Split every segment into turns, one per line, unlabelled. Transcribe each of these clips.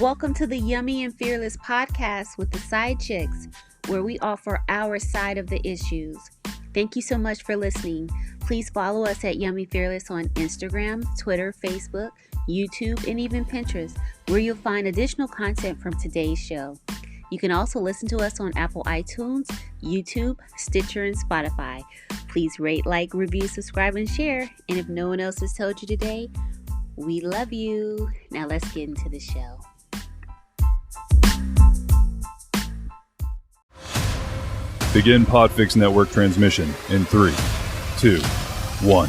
Welcome to the Yummy and Fearless podcast with the SideChicks, where we offer our side of the issues. Thank you so much for listening. Please follow us at Yummy Fearless on Instagram, Twitter, Facebook, YouTube, and even Pinterest, where you'll find additional content from today's show. You can also listen to us on Apple iTunes, YouTube, Stitcher, and Spotify. Please rate, like, review, subscribe, and share. And if no one else has told you today, we love you. Now let's get into the show.
Begin Podfix Network transmission in 3, 2, 1.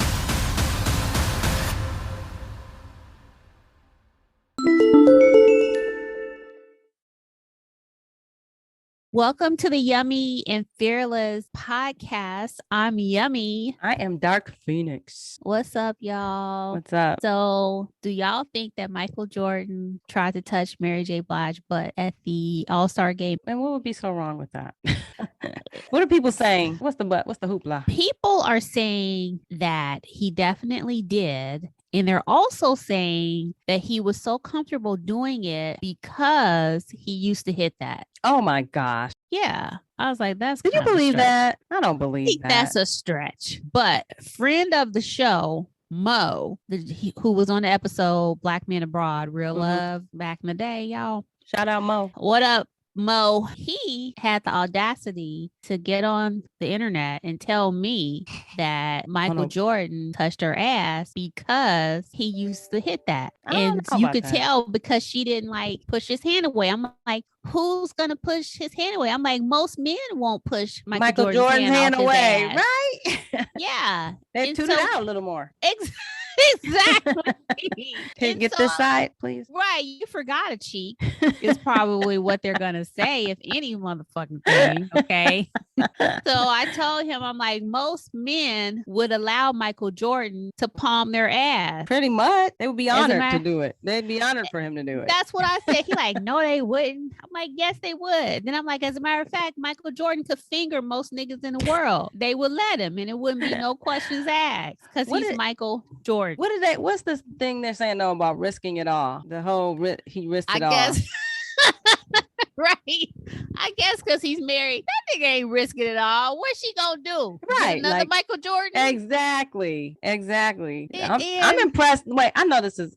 Welcome to the Yummy and Fearless podcast. I'm Yummy.
I am Dark Phoenix.
What's up, y'all?
What's up?
So, do y'all think that Micheal Jordan tried to touch Mary J Blige butt at the All-Star game?
And what would be so wrong with that? What are people saying? What's the butt? What's the hoopla?
People are saying that he definitely did. And they're also saying that he was so comfortable doing it because he used to hit that.
Oh my gosh.
Yeah. I was like, that's
Do you believe that? I don't
I
believe
think
that.
that's a stretch. But friend of the show, Mo, who was on the episode Black Men Abroad, Real Love back in the day, y'all.
Shout out Mo.
What up, Mo? He had the audacity to get on the internet and tell me that Micheal Jordan touched her ass because he used to hit that. And you could tell because she didn't like push his hand away. I'm like, who's gonna push his hand away? I'm like, most men won't push Micheal Jordan's hand away,
right?
Yeah.
They tune it out a little more.
Exactly.
Can you get this side, please?
Right. You forgot a cheek is probably what they're going to say, if any motherfucking thing. Okay. So I told him, I'm like, most men would allow Micheal Jordan to palm their ass.
Pretty much. They would be honored to do it. They'd be honored for him to do it.
That's what I said. He like, no, they wouldn't. I'm like, yes, they would. Then I'm like, as a matter of fact, Micheal Jordan could finger most niggas in the world. They would let him and it wouldn't be no questions asked because he's Micheal Jordan.
What's this thing they're saying though about risking it all? The whole he risked it all.
I guess. Right. I guess because he's married. That nigga ain't risking it all. What's she gonna do?
Right.
Another Micheal Jordan?
Exactly. I'm impressed. Wait, I know this is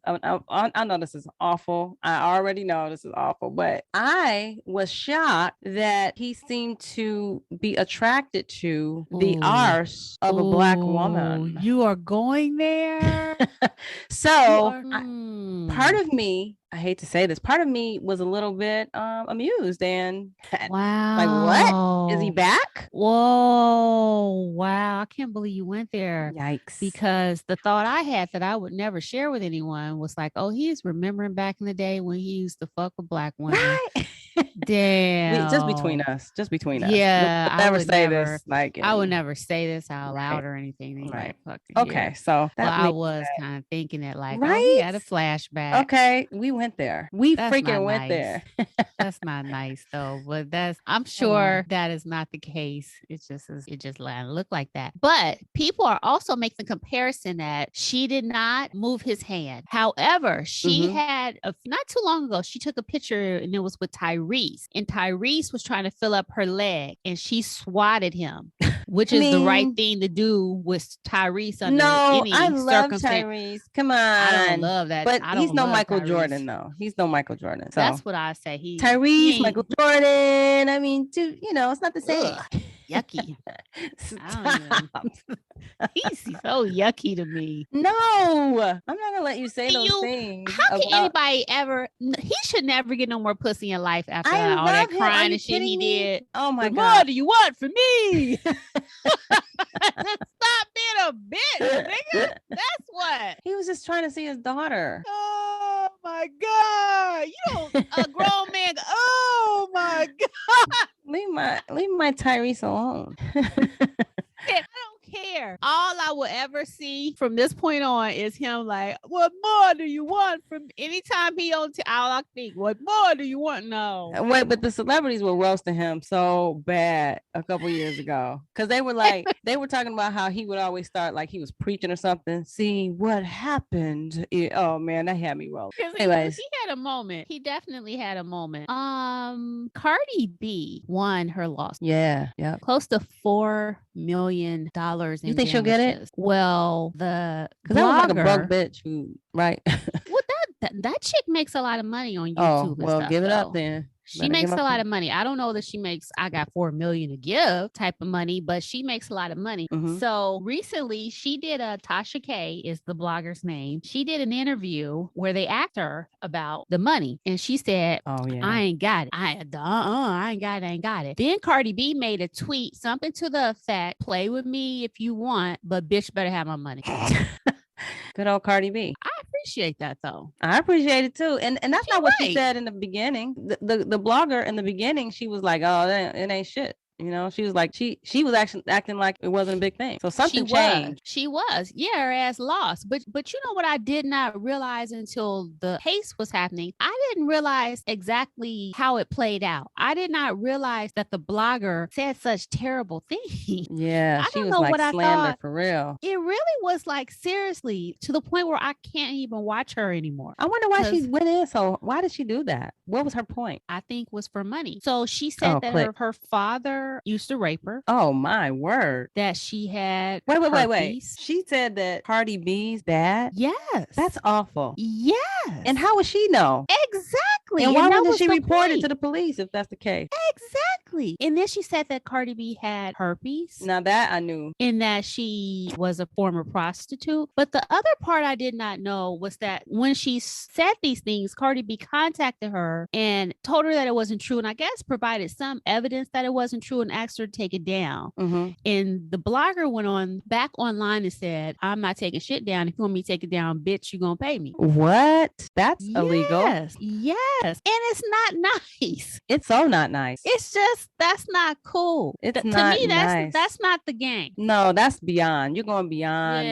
awful. I already know this is awful, but I was shocked that he seemed to be attracted to the arse of a Black woman.
You are going there.
So part of me, I hate to say this, part of me was a little bit amused and
wow,
like, what? Is he back?
Whoa, wow. I can't believe you went there.
Yikes.
Because the thought I had that I would never share with anyone was like, oh, he's remembering back in the day when he used to fuck with Black women.
Right.
Damn.
Just between us.
Yeah.
We'll never say this. Like,
I would never say this out loud or anything.
Right.
Like,
okay. So
I was kind of thinking that like, oh, he had a flashback.
Okay. We went there. That's freaking went there.
That's not nice though. But I'm sure that is not the case. It just looked like that. But people are also making the comparison that she did not move his hand. However, she had not too long ago, she took a picture and it was with Tyrese. And Tyrese was trying to fill up her leg and she swatted him, which is the right thing to do with Tyrese under any
I love
circumstance.
Tyrese. Come on.
I don't love that.
But he's no Micheal Jordan, though. He's no Micheal Jordan. So.
That's what I say.
Tyrese, Micheal Jordan. I mean, it's not the same.
Yucky. He's so yucky to me.
No, I'm not gonna let you say those things.
How can anybody ever? He should never get no more pussy in life after all that crying and shit he did.
Oh my God!
What do you want from me? Stop being a bitch, nigga. That's what
he was just trying to see his daughter.
Oh my God! You don't a grown man. Oh my God!
Leave my Tyrese alone.
I don't care. All I will ever see from this point on is him like, what more do you want from anytime he on all I think, what more do you want? No.
Wait, but the celebrities were roasting him so bad a couple years ago because they were like, they were talking about how he would always start like he was preaching or something. See what happened. Oh man, that had me roll. Anyways,
he had a moment. He definitely had a moment. Cardi B won her lawsuit.
Yeah.
Close to $4 million.
You think she'll get it?
Well, because
that was like a broke bitch who, right?
Well, that chick makes a lot of money on YouTube.
Oh, well, give it up then.
She makes a lot of money. I don't know that she makes, I got $4 million to give type of money, but she makes a lot of money.
Mm-hmm.
So recently she did Tasha K is the blogger's name. She did an interview where they asked her about the money. And she said,
oh, yeah.
I ain't got it. I ain't got it. Then Cardi B made a tweet, something to the effect, play with me if you want, but bitch better have my money.
Good old Cardi B.
I appreciate that though.
I appreciate it too. And that's not what she said in the beginning. The blogger in the beginning, she was like, oh, it ain't shit. You know, she was like, she was actually acting like it wasn't a big thing. So something changed.
She was. Yeah, her ass lost. But you know what I did not realize until the case was happening? I didn't realize exactly how it played out. I did not realize that the blogger said such terrible things.
Yeah, she was like slander for real.
It really was like seriously to the point where I can't even watch her anymore.
I wonder why she went in. So why did she do that? What was her point?
I think was for money. So she said that her father used to rape her.
Oh my word.
That she had
Wait. She said that Cardi B's bad?
Yes.
That's awful.
Yes.
And how would she know?
Exactly.
And why wouldn't she report it to the police if that's the case?
Exactly. And then she said that Cardi B had herpes.
Now that I knew.
And that she was a former prostitute. But the other part I did not know was that when she said these things, Cardi B contacted her and told her that it wasn't true. And I guess provided some evidence that it wasn't true and asked her to take it down.
Mm-hmm.
And the blogger went back online and said, I'm not taking shit down. If you want me to take it down, bitch, you gonna pay me.
What? That's illegal.
Yes. And it's not nice.
It's so not nice.
It's just, that's not cool.
It's not
to me,
nice.
That's not the game.
No, that's beyond. You're going beyond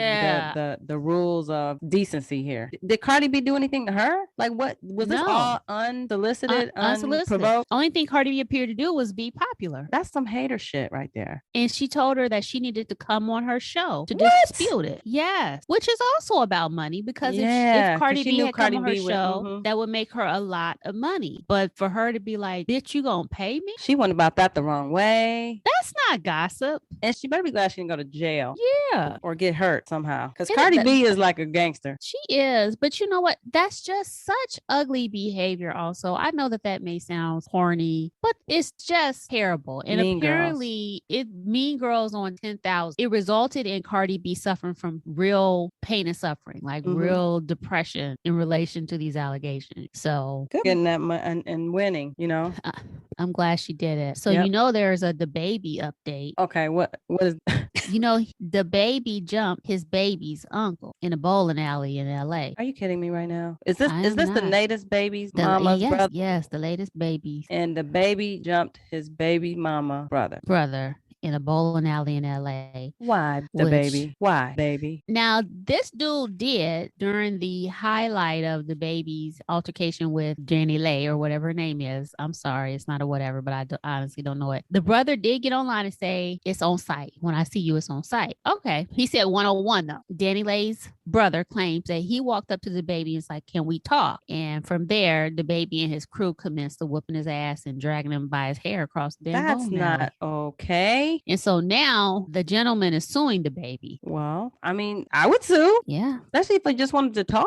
the rules of decency here. Did Cardi B do anything to her? Like what? Was this all unsolicited, unprovoked?
Only thing Cardi B appeared to do was be popular.
That's some hater shit right there.
And she told her that she needed to come on her show to dispute it. Yes. Which is also about money because if Cardi B had come on her show, that would make her a lot of money. But for her to be like, bitch, you gonna pay me?
She went about that the wrong way.
That's not gossip.
And she better be glad she didn't go to jail.
Yeah.
Or get hurt somehow. Because Cardi B is like a gangster.
She is. But you know what? That's just such ugly behavior also. I know that may sound corny, but it's just terrible. And apparently Mean Girls on 10,000. It resulted in Cardi B suffering from real pain and suffering, like real depression in relation to these allegations. So
getting that money and winning, you know.
I'm glad she did it. So you know there's a DaBaby update.
Okay, what is
you know, DaBaby jumped his baby's uncle in a bowling alley in LA.
Are you kidding me right now? Is this the latest baby's mama's brother?
Yes, the latest baby.
And the baby jumped his baby mama brother
in a bowling alley in LA.
Why DaBaby? Why, baby?
Now, this dude did during the highlight of DaBaby's altercation with Jenny Lay or whatever her name is. I'm sorry, it's not a whatever, but I honestly don't know it. The brother did get online and say, it's on site. When I see you, it's on site. Okay. He said 101 though. Danny Lay's brother claims that he walked up to DaBaby and was like, can we talk? And from there, DaBaby and his crew commenced to whooping his ass and dragging him by his hair across the damn
That's not okay.
And so now the gentleman is suing DaBaby.
Well, I mean, I would sue.
Yeah.
Especially if I just wanted to talk.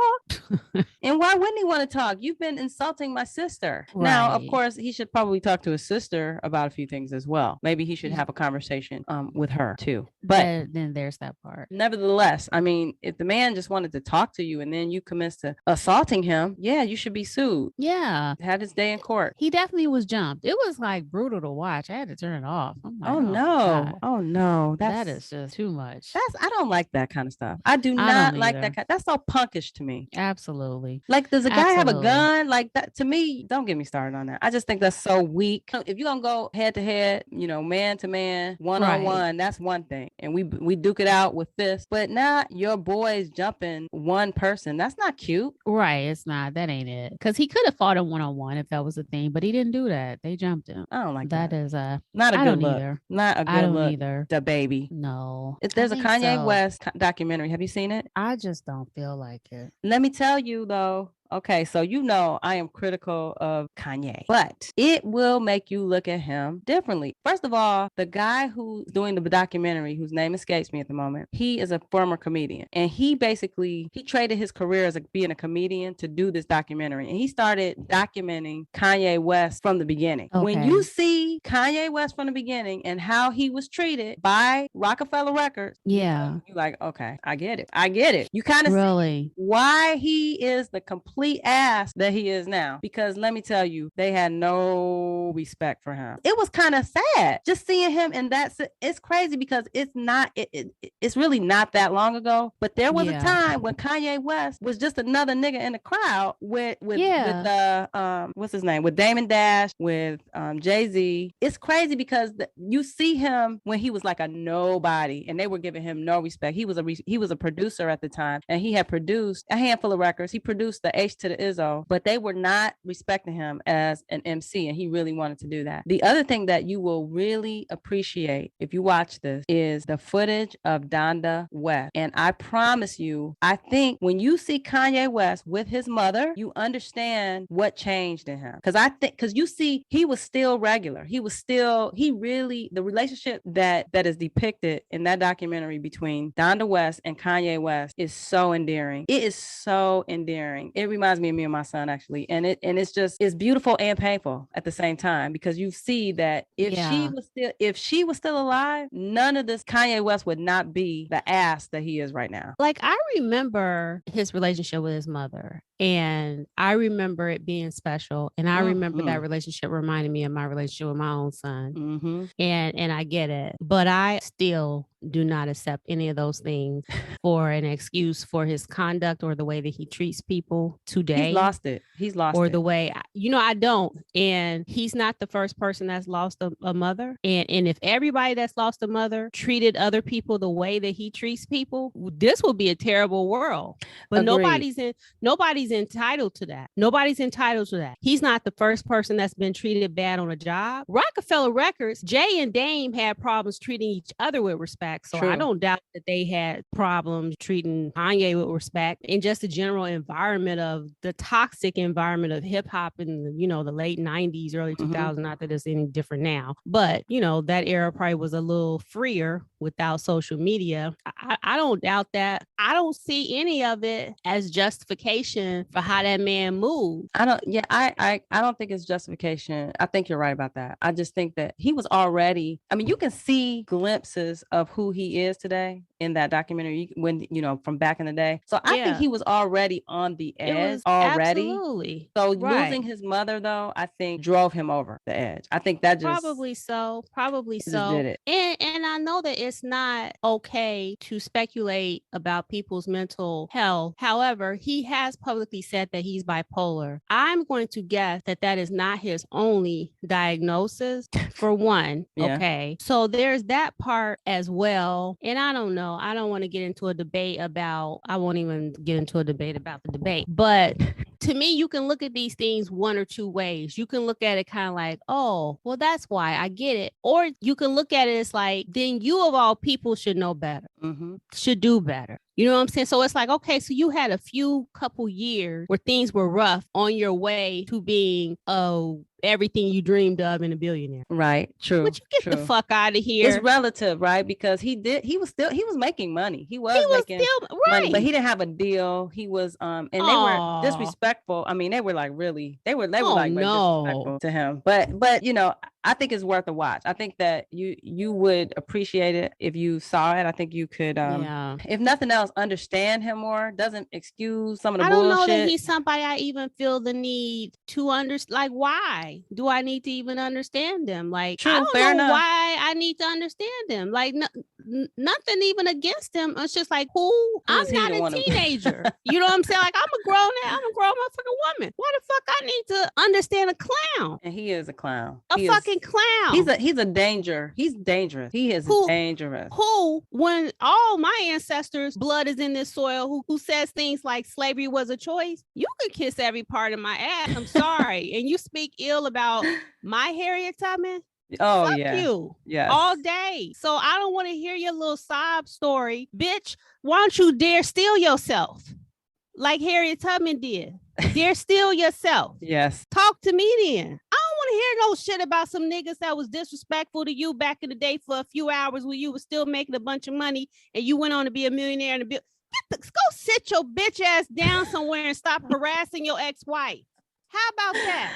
And why wouldn't he want to talk? You've been insulting my sister. Right. Now, of course, he should probably talk to his sister about a few things as well. Maybe he should have a conversation with her too. But
then there's that part.
Nevertheless, I mean, if the man just wanted to talk to you and then you commence to assaulting him, yeah, you should be sued.
Yeah.
Had his day in court.
He definitely was jumped. It was like brutal to watch. I had to turn it off. Like,
oh no. God. Oh no.
That is just too much.
I don't like that kind of stuff. I do not like that. That's so punkish to me.
Absolutely. Absolutely.
Like, does a guy have a
Absolutely.
gun? Like that to me, don't get me started on that. I just think that's so weak. If you're gonna go head to head, man to man, one on one, that's one thing. And we duke it out with this, but not your boys jumping one person. That's not cute.
Right. It's not. That ain't it. Because he could have fought him one-on-one if that was a thing, but he didn't do that. They jumped him.
I don't like
that.
that.
Is a
not a
I
good
don't
look.
either.
Not a good
I don't
look.
either.
The baby.
No.
There's a Kanye West documentary. Have you seen it?
I just don't feel like it.
Let me tell you though. Okay, so I am critical of Kanye, but it will make you look at him differently. First of all, the guy who's doing the documentary, whose name escapes me at the moment, he is a former comedian, and he traded his career as being a comedian to do this documentary, and he started documenting Kanye West from the beginning. Okay. When you see Kanye West from the beginning and how he was treated by Rockefeller Records, you're like, okay, I get it. You kind of see why he is the complete ass that he is now, because let me tell you, they had no respect for him. It was kind of sad just seeing him, and it's crazy because it's really not that long ago, but there was a time when Kanye West was just another nigga in the crowd with what's his name, with Damon Dash, with Jay-Z. It's crazy because you see him when he was like a nobody, and they were giving him no respect. He was a producer at the time, and he had produced a handful of records. He produced the H to the Izzo, but they were not respecting him as an MC, and he really wanted to do that. The other thing that you will really appreciate if you watch this is the footage of Donda West. And I promise you, I think when you see Kanye West with his mother, you understand what changed in him. Because you see, he was still regular. The relationship that is depicted in that documentary between Donda West and Kanye West is so endearing. It is so endearing. It reminds me of me and my son, actually, and it's beautiful and painful at the same time, because you see that if she was still alive, none of this Kanye West would not be the ass that he is right now.
Like, I remember his relationship with his mother, and I remember it being special, and I remember that relationship reminding me of my relationship with my own son. And I get it, but I still do not accept any of those things for an excuse for his conduct or the way that he treats people today.
He's lost it.
Or the way, I don't. And he's not the first person that's lost a mother. And if everybody that's lost a mother treated other people the way that he treats people, this will be a terrible world. But nobody's entitled to that. Nobody's entitled to that. He's not the first person that's been treated bad on a job. Rockefeller Records, Jay and Dame had problems treating each other with respect. So I don't doubt that they had problems treating Kanye with respect, and just the general environment of the toxic environment of hip hop in the late 90s, early 2000s. Not that it's any different now, but that era probably was a little freer without social media. I don't doubt that. I don't see any of it as justification for how that man moved.
I don't think it's justification. I think you're right about that. I just think that he was already, you can see glimpses of who he is today in that documentary when from back in the day. So I think he was already on the edge already.
Absolutely.
So losing his mother, though, I think drove him over the edge. I think that just
probably so.
Just did it.
And I know that it's not okay to speculate about people's mental health. However, he has publicly said that he's bipolar. I'm going to guess that is not his only diagnosis, for one. Okay. So there's that part as well. And I don't know. I don't want to get into a debate about, I won't even get into a debate about the debate. But to me, you can look at these things one or two ways. You can look at it kind of like, oh, well, that's why I get it. Or you can look at it as like, then you of all people should know better, should do better. You know what I'm saying? So it's like, okay, so you had a couple years where things were rough on your way to being everything you dreamed of in a billionaire.
Right. True.
But you get the fuck out of here.
It's relative, right? Because he was making money. He was making money, but he didn't have a deal. He was, and they were disrespectful. They were like disrespectful to him. But I think it's worth a watch. I think that you would appreciate it if you saw it. I think you could, if nothing else, understand him more. Doesn't excuse some of the bullshit.
I don't know that he's somebody I even feel the need to understand. Like, why do I need to even understand them? Like, I don't know why I need to understand them. Like, no,
nothing even against him. It's just like, I'm not a teenager. You know what I'm saying? Like, I'm a grown motherfucking woman. Why the fuck I need to understand a clown?
And he is a clown.
Fucking clown.
He's a danger. He's dangerous. He is dangerous.
When all my ancestors' blood is in this soil, who says things like slavery was a choice, you could kiss every part of my ass. I'm sorry. And you speak ill about my Harriet Tubman.
Oh,
fuck
yeah.
You.
Yes.
All day. So I don't want to hear your little sob story. Bitch, why don't you dare steal yourself? Like Harriet Tubman did. Dare steal yourself.
Yes.
Talk to me then. I don't want to hear no shit about some niggas that was disrespectful to you back in the day for a few hours when you were still making a bunch of money and you went on to be a millionaire and go sit your bitch ass down somewhere and stop harassing your ex-wife. How about that?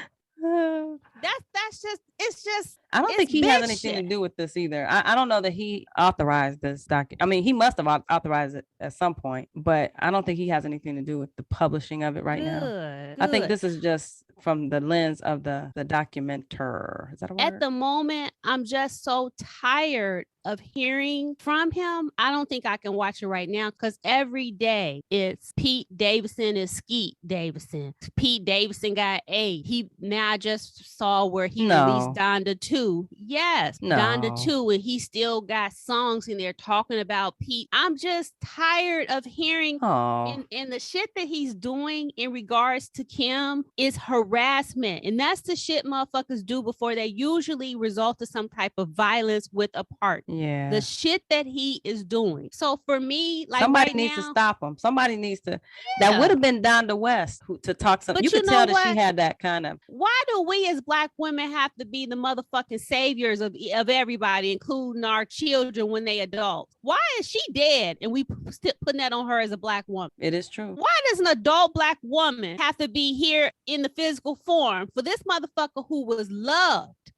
It's just
I don't think he has anything to do with this either. I don't know that he authorized this I mean, he must have authorized it at some point, but I don't think he has anything to do with the publishing of it right now. I think this is just from the lens of the documenter. Is that a word?
At the moment, I'm just so tired of hearing from him. I don't think I can watch it right now because every day it's Pete Davidson is Skeet Davidson. Pete Davidson got A. I just saw where he released Donda 2. Yes, Donda 2, and he still got songs in there talking about Pete. I'm just tired of hearing and the shit that he's doing in regards to Kim is harassment. And that's the shit motherfuckers do before they usually result to some type of violence with a partner.
Yeah.
The shit that he is doing. So for me, like
somebody needs to stop him. Somebody needs to. That would have been Donda West to talk something. You could tell that she had that kind of.
Why do we as Black women have to be the motherfucking saviors of everybody, including our children when they adults? Why is she dead and we still putting that on her as a Black woman?
It is true.
Why does an adult Black woman have to be here in the physical form for this motherfucker who was loved,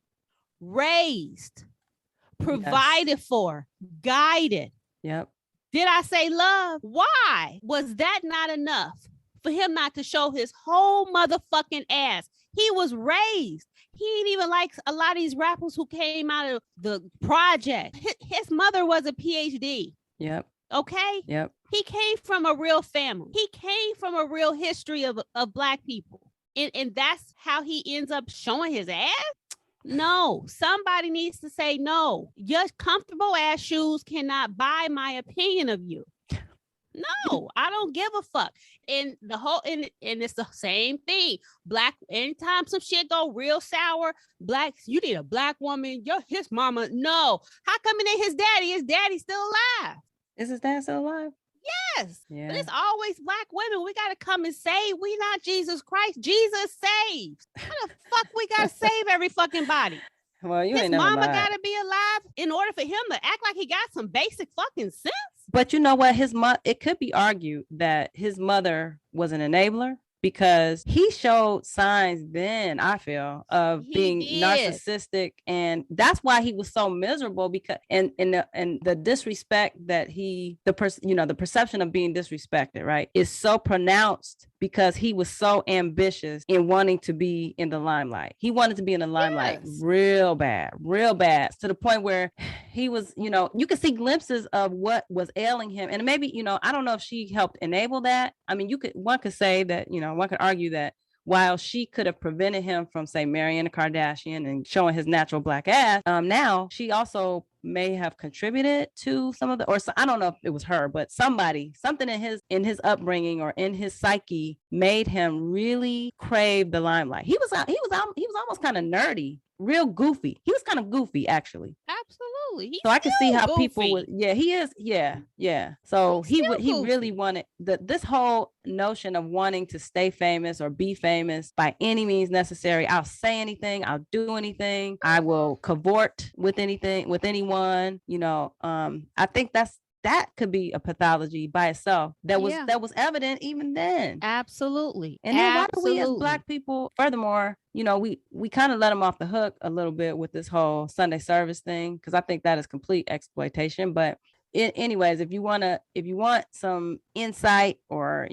raised, provided for, guided?
Yep.
Did I say love? Why was that not enough for him not to show his whole motherfucking ass? He was raised. He ain't even like a lot of these rappers who came out of the project. His mother was a PhD.
Yep.
Okay?
Yep.
He came from a real family. He came from a real history of Black people. And that's how he ends up showing his ass? No, somebody needs to say no. Your comfortable ass shoes cannot buy my opinion of you. No, I don't give a fuck. And the whole and it's the same thing. Black, anytime some shit go real sour, Black, you need a Black woman. His mama. No. How come it ain't his daddy? His daddy's still alive.
Is his dad still alive?
Yes.
Yeah.
But it's always Black women. We gotta come and save. We not Jesus Christ. Jesus saves. How the fuck we gotta save every fucking body?
Well,
his mama gotta be alive in order for him to act like he got some basic fucking sense.
But you know what? It could be argued that his mother was an enabler because he showed signs then, I feel, of being narcissistic. And that's why he was so miserable, because and the disrespect that the perception of being disrespected, right, is so pronounced because he was so ambitious in wanting to be in the limelight. He wanted to be in the limelight real bad, to the point where he was, you could see glimpses of what was ailing him. And maybe, I don't know if she helped enable that. I mean, one could say that, one could argue that while she could have prevented him from, say, marrying a Kardashian and showing his natural Black ass, now she also may have contributed to some of I don't know if it was her, but something in his upbringing or in his psyche made him really crave the limelight. He was almost kind of nerdy, real goofy. He was kind of goofy, actually.
Absolutely.
So I can see how people would. Yeah, he is. Yeah. So he really wanted this whole notion of wanting to stay famous or be famous by any means necessary. I'll say anything. I'll do anything. I will cavort with anything, with anyone. I think that could be a pathology by itself that was evident even then.
Absolutely.
And then why do we as Black people, furthermore, we kind of let them off the hook a little bit with this whole Sunday service thing, because I think that is complete exploitation. But anyways, if you want some insight or,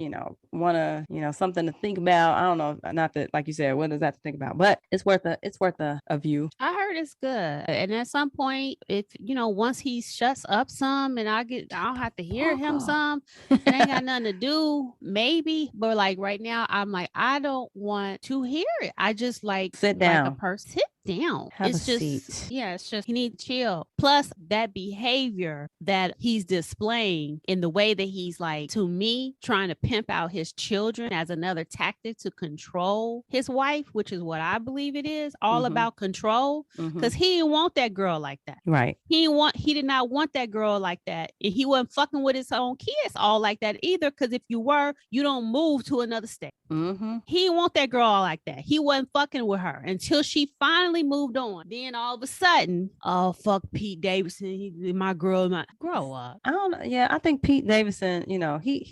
something to think about, I don't know, not that, like you said, what is that to think about, but it's worth a view.
I heard it's good. And at some point, if once he shuts up some and I don't have to hear him some, it ain't got nothing to do, maybe. But like right now, I'm like, I don't want to hear it. I just like
sit down.
Like a person. Sit down.
Have
it's
a
just
seat.
Yeah, it's just he needs to chill. Plus that behavior that he's displaying in the way that he's like, to me, trying to pimp out his children as another tactic to control his wife, which is what I believe it is, all about control. Because he didn't want that girl like that.
Right.
He did not want that girl like that. And he wasn't fucking with his own kids all like that either. Because if you were, you don't move to another state. He didn't want that girl all like that. He wasn't fucking with her until she finally moved on. Then all of a sudden, oh fuck Pete Davidson, my girl, grow up.
I don't know. Yeah, I think Pete Davidson, he's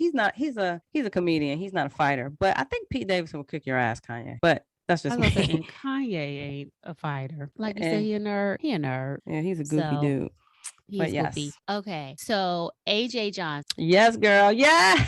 a comedian. He's not a fighter, but I think Pete Davidson will kick your ass, Kanye. But that's just me.
And Kanye ain't a fighter. Like you said, he a nerd.
Yeah, he's a goofy dude. But yes.
Goofy. Okay, so AJ Johnson.
Yes, girl. Yeah.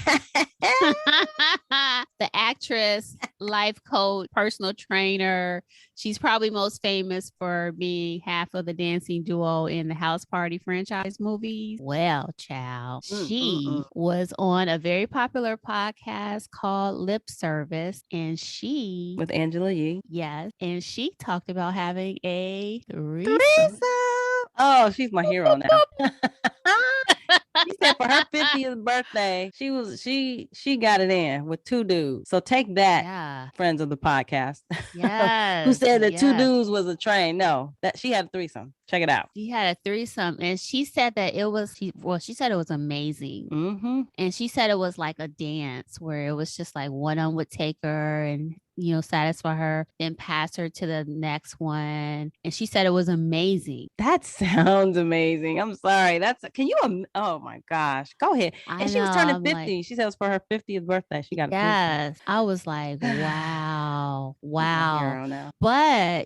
The actress, life coach, personal trainer. She's probably most famous for being half of the dancing duo in the House Party franchise movies. Well, child, she was on a very popular podcast called Lip Service, and she
with Angela Yee.
Yes, and she talked about having a threesome.
Oh, she's my hero now. She said for her 50th birthday, she got it in with 2 dudes. So take that, friends of the podcast.
Yes.
Who said that 2 dudes was a train? No, that she had a threesome. Check it out.
She had a threesome, and she said that she said it was amazing. And she said it was like a dance where it was just like one of them would take her and satisfy her, then pass her to the next one. And she said it was amazing.
That sounds amazing. I'm sorry. Oh my gosh. Go ahead. She was turning 50. Like, she said it was for her 50th birthday. She got a
yes. I was like, wow. But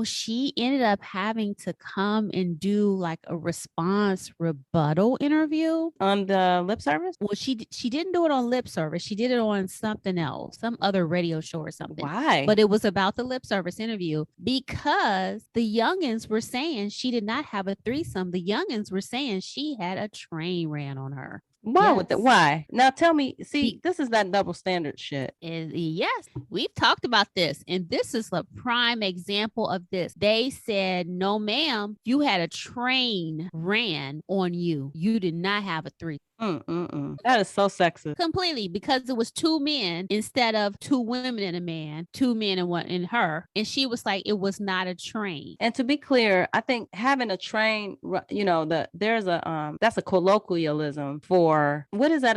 she ended up having to come and do like a response rebuttal interview
on the Lip Service.
Well, she didn't do it on Lip Service. She did it on something else, some other radio show or something.
Why?
But it was about the Lip Service interview because the youngins were saying she did not have a threesome. The youngins were saying she had a train ran on her.
Why? Yes. Why? Now tell me, this is that double standard shit.
Yes, we've talked about this, and this is a prime example of this. They said, no, ma'am, you had a train ran on you. You did not have a threesome.
That is so sexist.
Completely, because it was 2 men instead of 2 women and a man, 2 men and one and her. And she was like, it was not a train.
And to be clear, I think having a train, there's that's a colloquialism for what is that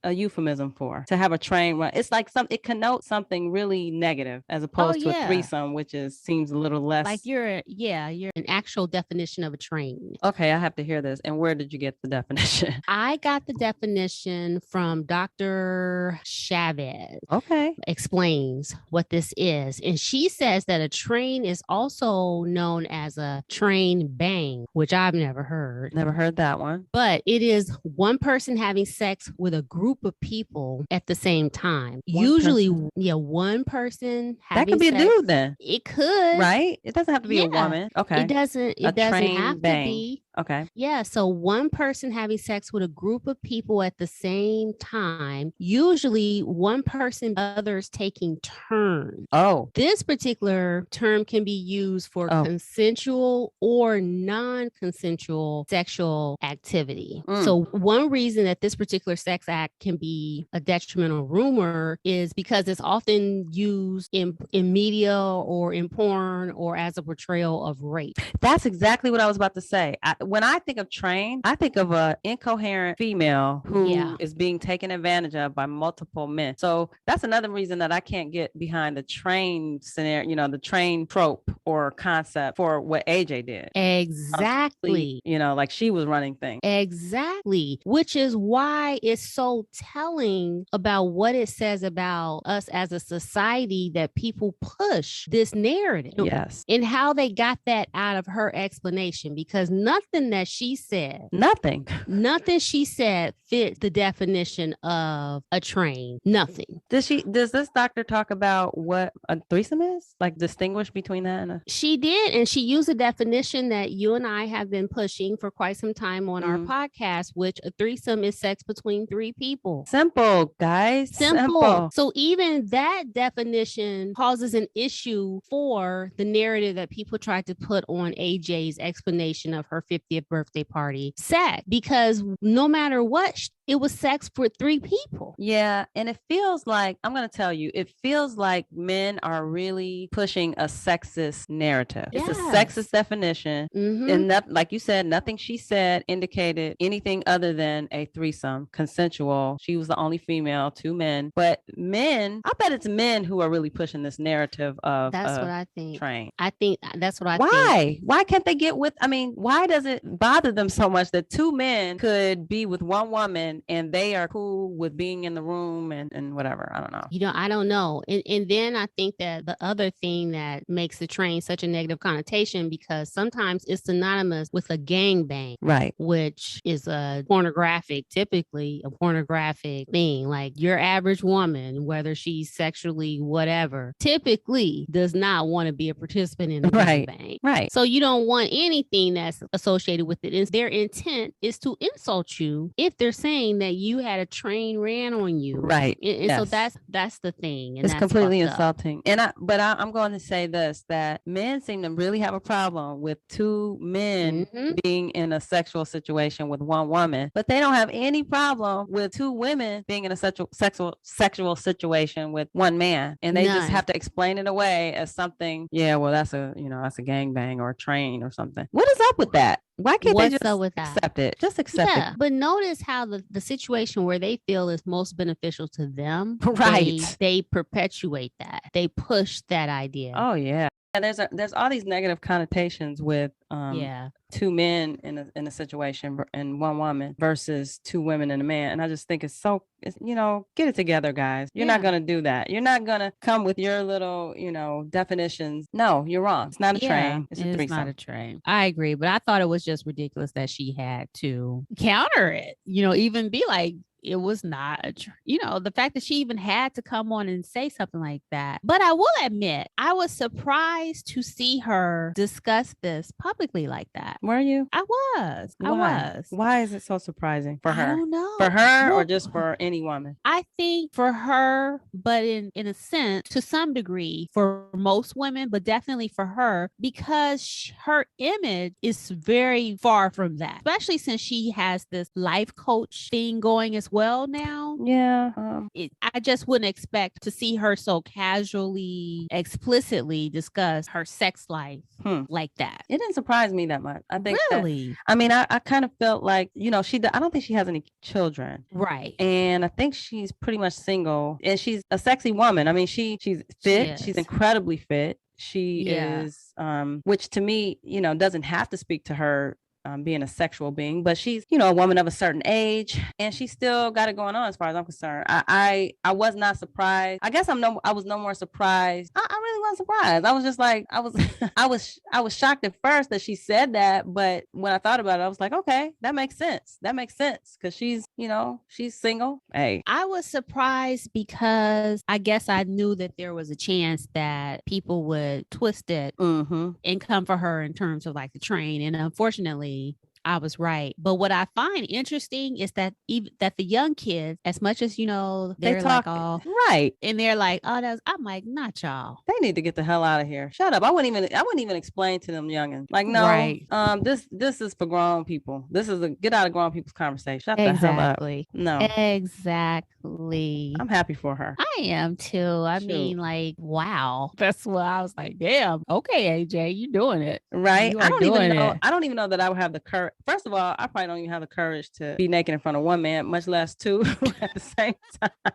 a euphemism for? To have a train run. It's like it connotes something really negative as opposed to a threesome, which seems a little less
like you're an actual definition of a train.
Okay, I have to hear this. And where did you get the definition?
I got the definition from Dr. Chavez.
Okay.
Explains what this is. And she says that a train is also known as a train bang, which I've never heard.
Never heard that one.
But it is one person having sex with a group of people at the same time. Usually, one person having
sex. That could be a dude then.
It could.
Right? It doesn't have to be a woman. Okay.
It doesn't have to be.
Okay.
Yeah. So one person having sex with a group of people at the same time, usually one person, others taking turns.
Oh.
This particular term can be used for consensual or non-consensual sexual activity. So one reason that this particular sex act can be a detrimental rumor is because it's often used in media or in porn or as a portrayal of rape.
That's exactly what I was about to say. When I think of train, I think of an incoherent female who is being taken advantage of by multiple men. So that's another reason that I can't get behind the train scenario, the train trope or concept for what AJ did.
Exactly.
Like she was running things.
Exactly. Which is why it's so telling about what it says about us as a society that people push this narrative.
Yes.
And how they got that out of her explanation, because nothing that she said,
nothing
she said fit the definition of a train. Nothing.
Does this doctor talk about what a threesome is? Like distinguish between that and a...
She did, and she used a definition that you and I have been pushing for quite some time on our podcast, which a threesome is sex between 3 people.
Simple, guys. Simple.
So even that definition causes an issue for the narrative that people tried to put on AJ's explanation of her 50th birthday party sex, because no matter what, it was sex for 3 people.
Yeah. And it feels like, I'm going to tell you, it feels like men are really pushing a sexist narrative. Yes. It's a sexist definition. And like you said, nothing she said indicated anything other than a threesome, consensual. She was the only female, 2 men. But men, I bet it's men who are really pushing this narrative of
that's what I think.
Train.
I think that's what I think.
Why? Why can't they get with, I mean, why does it bother them so much that 2 men could be with 1 woman and they are cool with being in the room and whatever? I don't know.
I don't know. And then I think that the other thing that makes the train such a negative connotation, because sometimes it's synonymous with a gangbang,
right?
Which is typically a pornographic thing. Like your average woman, whether she's sexually whatever, typically does not want to be a participant in a gangbang.
Right.
So you don't want anything that's associated with it. Their intent is to insult you if they're saying that you had a train ran on you.
Right.
And so that's the thing. And
it's completely insulting. And I'm going to say this, that men seem to really have a problem with 2 men being in a sexual situation with 1 woman, but they don't have any problem with 2 women being in a sexual situation with 1 man. And they just have to explain it away as something, that's a gangbang or a train or something. What is up with that? Why can't they just accept it? Just accept it.
But notice how the situation where they feel is most beneficial to them,
right?
They perpetuate that. They push that idea.
Oh yeah. And there's all these negative connotations with 2 men in a situation and 1 woman versus 2 women and a man. And I just think it's get it together, guys. You're not going to do that. You're not going to come with your little, definitions. No, you're wrong. It's not a train. It's a threesome.
It's not a train. I agree. But I thought it was just ridiculous that she had to counter it, even be like, it was not the fact that she even had to come on and say something like that. But I will admit, I was surprised to see her discuss this publicly like that.
Were you?
I was.
Why is it so surprising for her?
I don't know.
For her or just for any woman?
I think for her, but in a sense, to some degree, for most women, but definitely for her, because her image is very far from that, especially since she has this life coach thing going as well now.
Yeah.
I just wouldn't expect to see her so casually, explicitly discuss her sex life like that.
It didn't surprise me that much. I think
really.
I kind of felt like, I don't think she has any children.
Right.
And I think she's pretty much single, and she's a sexy woman. I mean, she's fit. She's incredibly fit. She is, which to me, doesn't have to speak to her being a sexual being, but she's, a woman of a certain age, and she still got it going on as far as I'm concerned. I was not surprised. I guess I was no more surprised. I really wasn't surprised. I was just like, I was shocked at first that she said that, but when I thought about it, I was like, okay, that makes sense. Because she's single. Hey,
I was surprised because I guess I knew that there was a chance that people would twist it and come for her in terms of like the train, and unfortunately I was right. But what I find interesting is that that the young kids, as much as they're like all
right,
and they're like, I'm like, not y'all.
They need to get the hell out of here. Shut up. I wouldn't even explain to them youngins. Like, no,
right.
This is for grown people. This is a get out of grown people's conversation. Shut the hell up. No.
Exactly.
I'm happy for her.
I am too. I mean, like, wow. That's what I was like, damn. Okay, AJ, you doing it.
Right. I don't even know that I would have the courage. First of all, I probably don't even have the courage to be naked in front of 1 man, much less 2 at the same time.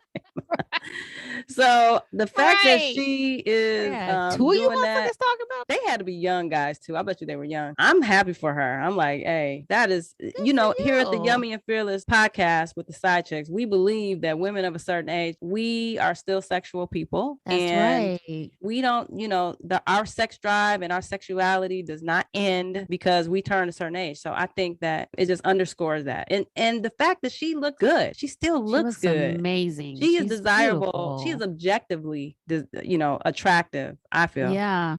So the fact that she is
2 of you motherfuckers talking about,
they had to be young guys too. I bet you they were young. I'm happy for her. I'm like, hey, that is, you know, here at the Yummy and Fearless podcast with the SideChicks, we believe that women of a certain age, we are still sexual people.
That's right.
We don't, you know, our sex drive and our sexuality does not end because we turn a certain age. So I think that it just underscores that. And the fact that she looked good, she still looks good.
Amazing.
She is desirable.
Beautiful.
She is objectively, you know, attractive, I feel.
Yeah.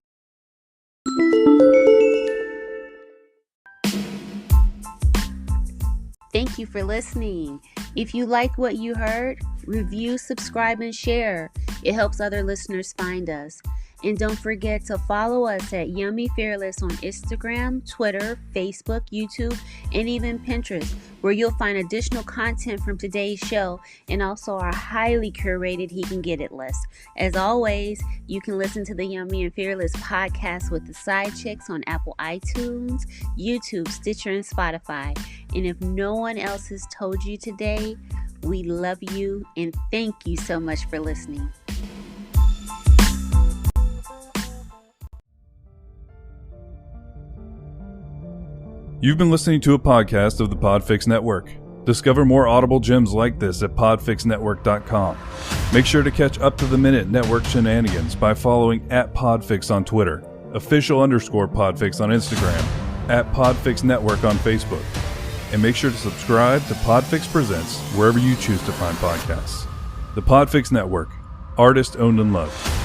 Thank you for listening. If you like what you heard, review, subscribe, and share. It helps other listeners find us. And don't forget to follow us at Yummy Fearless on Instagram, Twitter, Facebook, YouTube, and even Pinterest, where you'll find additional content from today's show and also our highly curated He Can Get It list. As always, you can listen to the Yummy and Fearless podcast with the SideChicks on Apple iTunes, YouTube, Stitcher, and Spotify. And if no one else has told you today, we love you and thank you so much for listening.
You've been listening to a podcast of the Podfix Network. Discover more audible gems like this at podfixnetwork.com. Make sure to catch up-to-the-minute network shenanigans by following @Podfix on Twitter, official_Podfix on Instagram, @Podfix Network on Facebook. And make sure to subscribe to Podfix Presents wherever you choose to find podcasts. The Podfix Network, artist owned and loved.